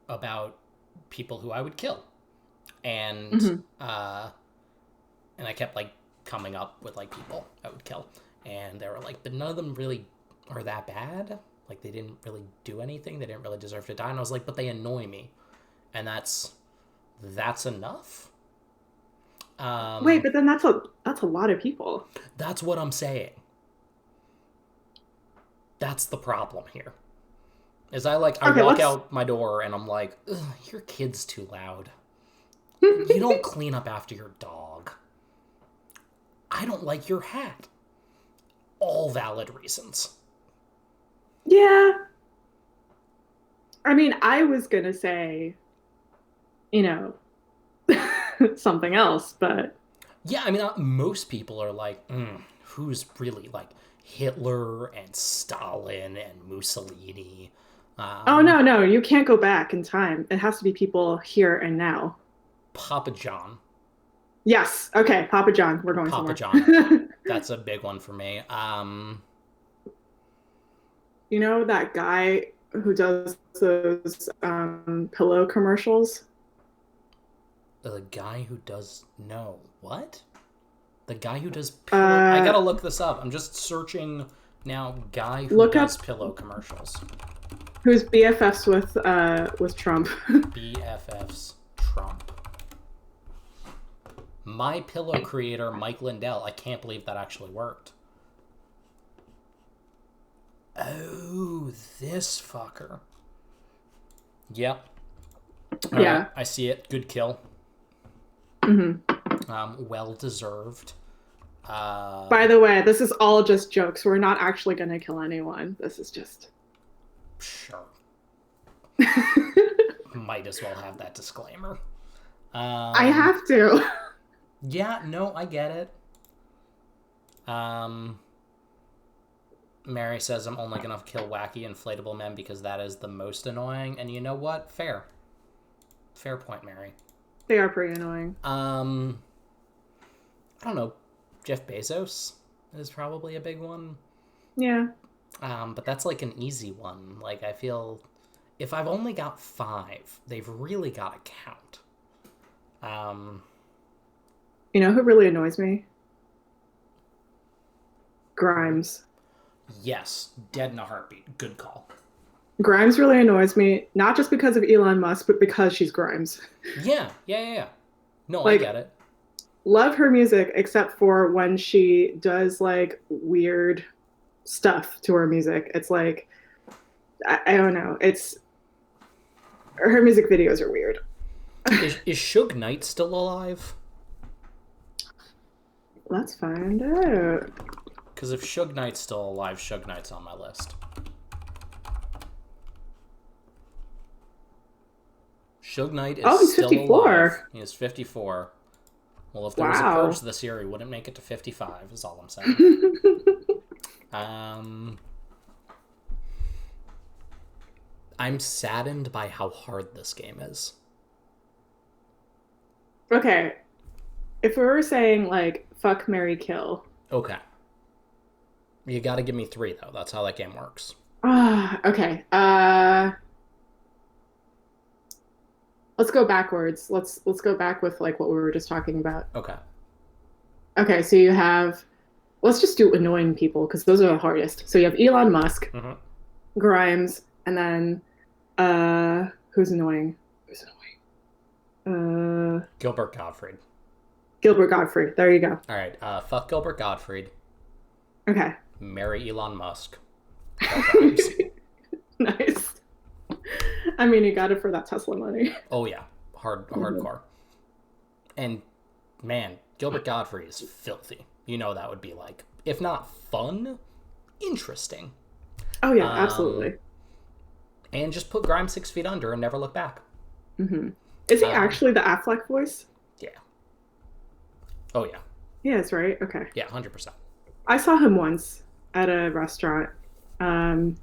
about people who I would kill, and I kept like coming up with like people I would kill, and they were like, but none of them really are that bad. Like they didn't really do anything. They didn't really deserve to die. And I was like, but they annoy me, and that's enough. Wait, but then that's a lot of people. That's what I'm saying. That's the problem here. Is I walk out my door and I'm like, your kid's too loud. You don't clean up after your dog. I don't like your hat. All valid reasons. Yeah. I mean, I was gonna say, something else, but yeah, I mean, most people are like, who's really like Hitler and Stalin and Mussolini? No, you can't go back in time. It has to be people here and now. Papa John. Yes. Okay, Papa John. We're going Papa somewhere. John. That's a big one for me. You know that guy who does those pillow commercials? The guy who does what? The guy who does pillow. I gotta look this up. I'm just searching now. Guy who does pillow commercials. Who's BFFs with Trump? BFFs Trump. My Pillow creator Mike Lindell. I can't believe that actually worked. Oh, this fucker. Yep. Yeah. Right, I see it. Good kill. Well deserved. By the way, this is all just jokes. We're not actually going to kill anyone. This is just... Sure. Might as well have that disclaimer. I have to. Yeah, no, I get it. Mary says I'm only going to kill wacky inflatable men because that is the most annoying. And you know what? Fair. Fair point, Mary. They are pretty annoying. I don't know. Jeff Bezos is probably a big one. Yeah. But that's like an easy one. Like, I feel if I've only got 5, they've really got to count. You know who really annoys me? Grimes. Yes. Dead in a heartbeat. Good call. Grimes really annoys me, not just because of Elon Musk, but because she's Grimes. Yeah. No, I get it. Love her music, except for when she does like weird stuff to her music. It's like, I don't know. Her music videos are weird. Is Suge Knight still alive? Let's find out. Because if Suge Knight's still alive, Suge Knight's on my list. Suge Knight is he's still 54. Alive. He is 54. Well, if there was a purge this year, he wouldn't make it to 55, is all I'm saying. I'm saddened by how hard this game is. Okay, If we were saying like fuck, marry, kill. Okay. You got to give me 3 though. That's how that game works. Okay. Let's go backwards. Let's go back with like what we were just talking about. Okay. Okay, so you have let's just do annoying people because those are the hardest. So you have Elon Musk, Mm-hmm. Grimes, and then who's annoying? Who's annoying? Gilbert Gottfried. Gilbert Gottfried. There you go. All right. Fuck Gilbert Gottfried. Okay. Marry Elon Musk. Nice. I mean, you got it for that Tesla money. Oh yeah, hardcore. And man, Gilbert Gottfried is filthy. You know that would be like, if not fun, interesting. Oh yeah, absolutely. And just put Grimes 6 feet under and never look back. Mm-hmm. Is he actually the Affleck voice? Yeah. Oh yeah. Yeah, that's right. Okay. Yeah, 100%. I saw him once at a restaurant. I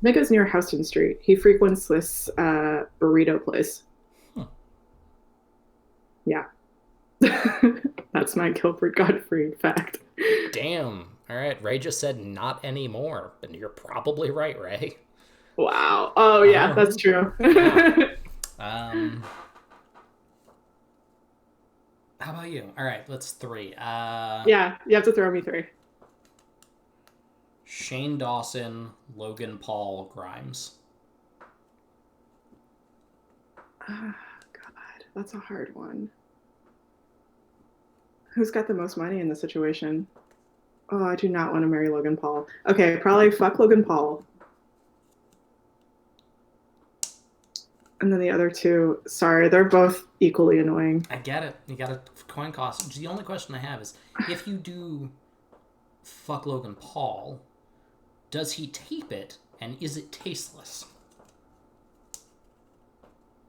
think it was near Houston Street. He frequents this burrito place. Yeah. That's my Gilbert Gottfried fact. Damn. All right. Ray just said not anymore, but you're probably right, Ray. Wow. Oh yeah, that's true. How about you? All right, let's 3. Yeah, you have to throw me 3. Shane Dawson, Logan Paul, Grimes. God, that's a hard one. Who's got the most money in the situation? Oh, I do not want to marry Logan Paul. Okay, probably fuck Logan Paul. And then the other 2, sorry, they're both equally annoying. I get it. You got a coin cost. The only question I have is, if you do fuck Logan Paul, does he tape it, and is it tasteless?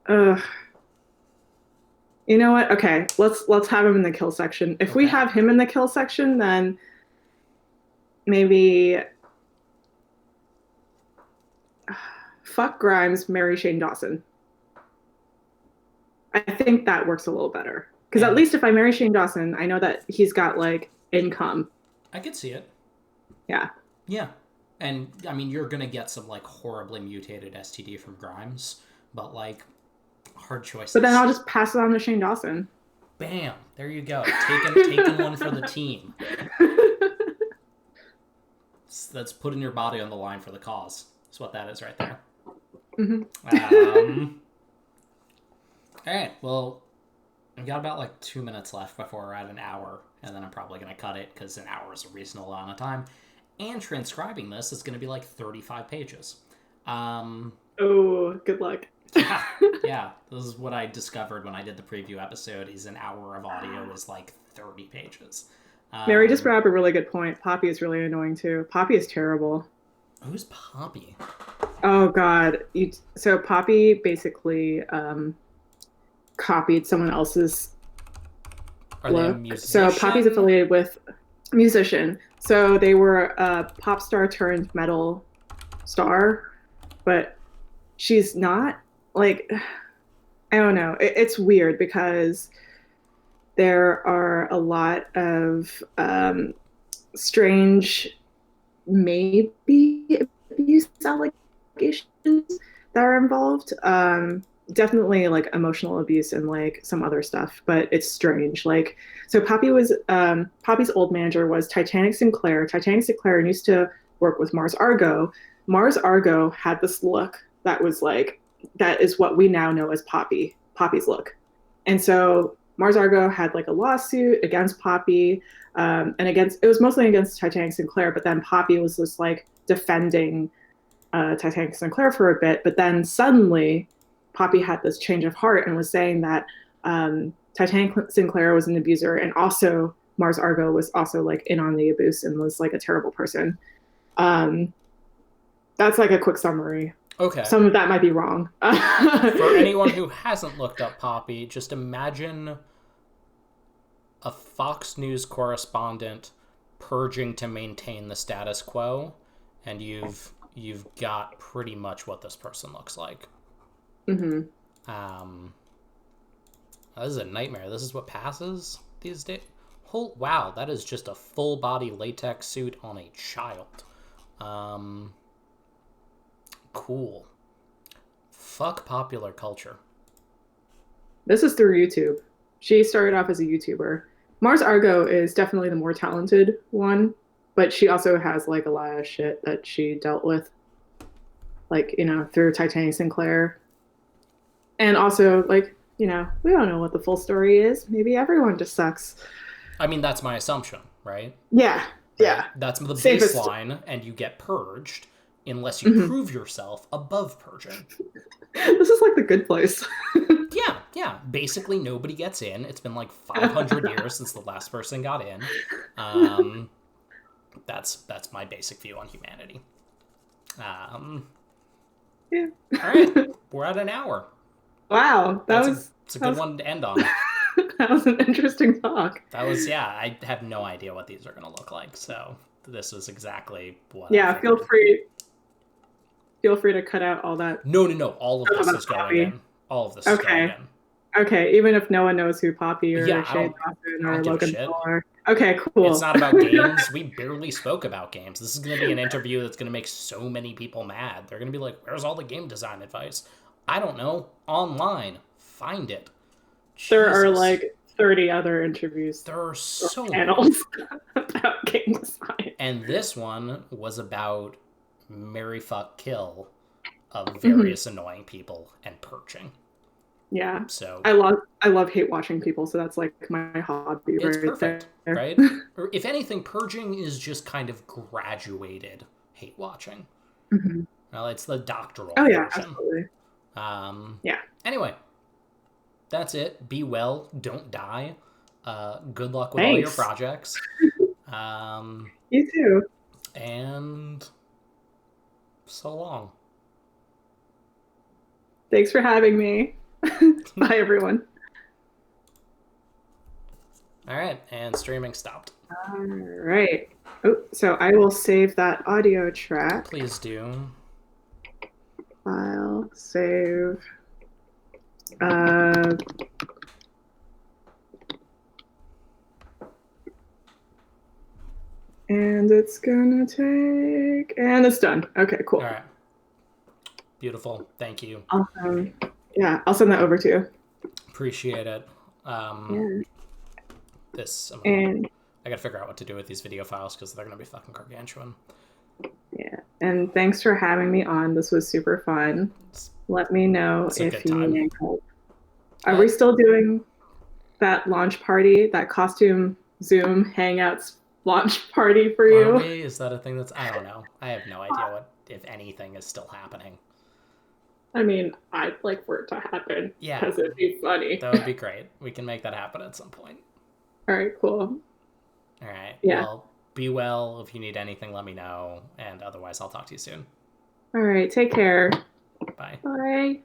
Ugh. You know what? Okay, let's have him in the kill section. If we have him in the kill section, then maybe fuck Grimes, marry Shane Dawson. I think that works a little better. Because at least if I marry Shane Dawson, I know that he's got like income. I could see it. Yeah. Yeah. And I mean, you're going to get some like horribly mutated STD from Grimes, but like hard choices. But then I'll just pass it on to Shane Dawson. Bam. There you go. Taking one for the team. That's putting your body on the line for the cause. That's what that is right there. Mm-hmm. All right, well, we've got about like 2 minutes left before we're at an hour, and then I'm probably going to cut it because an hour is a reasonable amount of time. And transcribing this is going to be like 35 pages. Oh, good luck. Yeah, this is what I discovered when I did the preview episode, is an hour of audio is like 30 pages. Mary just brought up a really good point. Poppy is really annoying too. Poppy is terrible. Who's Poppy? Oh God. So Poppy basically copied someone else's look. So Poppy's affiliated with musician. So they were a pop star turned metal star, but she's not like, I don't know. It's weird because there are a lot of strange, maybe abuse allegations that are involved. Definitely like emotional abuse and like some other stuff, but it's strange. Like, so Poppy's old manager was Titanic Sinclair. Titanic Sinclair used to work with Mars Argo. Mars Argo had this look that was like, that is what we now know as Poppy's look. And so Mars Argo had like a lawsuit against Poppy, and it was mostly against Titanic Sinclair, but then Poppy was just like defending Titanic Sinclair for a bit, but then suddenly Poppy had this change of heart and was saying that Titanic Sinclair was an abuser, and also Mars Argo was also like in on the abuse and was like a terrible person. That's like a quick summary. Okay. Some of that might be wrong. For anyone who hasn't looked up Poppy, just imagine a Fox News correspondent purging to maintain the status quo, and you've got pretty much what this person looks like. Mm-hmm. This is a nightmare. This is what passes. these days. Wow, that is just a full body latex suit on a child. Cool. Fuck popular culture. This is through YouTube. She started off as a YouTuber. Mars Argo is definitely the more talented one, but she also has like a lot of shit that she dealt with, like, through Titania Sinclair. And also, like, we don't know what the full story is. Maybe everyone just sucks. I mean, that's my assumption, right? Yeah, yeah. Right? That's the Safest. baseline, and you get purged unless you prove yourself above purging. This is like the Good Place. Yeah. Basically, nobody gets in. It's been like 500 years since the last person got in. That's my basic view on humanity. Yeah. All right, we're at an hour. Wow, it's a good one to end on. That was an interesting talk. That was, I have no idea what these are going to look like, so this was exactly what. Yeah, feel free to cut out all that. No, all of this is going in. All of this is going in. Okay, even if no one knows who Poppy or Shane Dawson or Logan Paul are. Okay, cool. It's not about games. We barely spoke about games. This is going to be an interview that's going to make so many people mad. They're going to be like, where's all the game design advice? I don't know. Online. Find it. There are like 30 other interviews. There are so panels about game design. And this one was about marry, fuck, kill of various annoying people and purging. Yeah. So I love hate watching people, so that's like my hobby. It's right perfect, there. right? Or if anything, purging is just kind of graduated hate watching. Well, it's the doctoral version. Yeah, absolutely. Yeah. Anyway, that's it. Be well. Don't die. Good luck with all your projects. You too. And so long. Thanks for having me. Bye, everyone. All right, and streaming stopped. All right. Oh, so I will save that audio track. Please do. File, save. And it's gonna take, and it's done. Okay, cool. All right. Beautiful. Thank you. Awesome. Yeah, I'll send that over to you. Appreciate it. Yeah. I gotta figure out what to do with these video files because they're gonna be fucking gargantuan. Yeah, and thanks for having me on. This was super fun. Let me know if you need help. Are we still doing that launch party, that costume Zoom Hangouts launch party for you? Are we? Is that a thing that's... I don't know. I have no idea what, if anything, is still happening. I mean, I'd like for it to happen. Yeah. Because it'd be funny. That would be great. We can make that happen at some point. All right, cool. All right. Yeah. Well, be well. If you need anything, let me know. And otherwise, I'll talk to you soon. All right. Take care. Bye. Bye.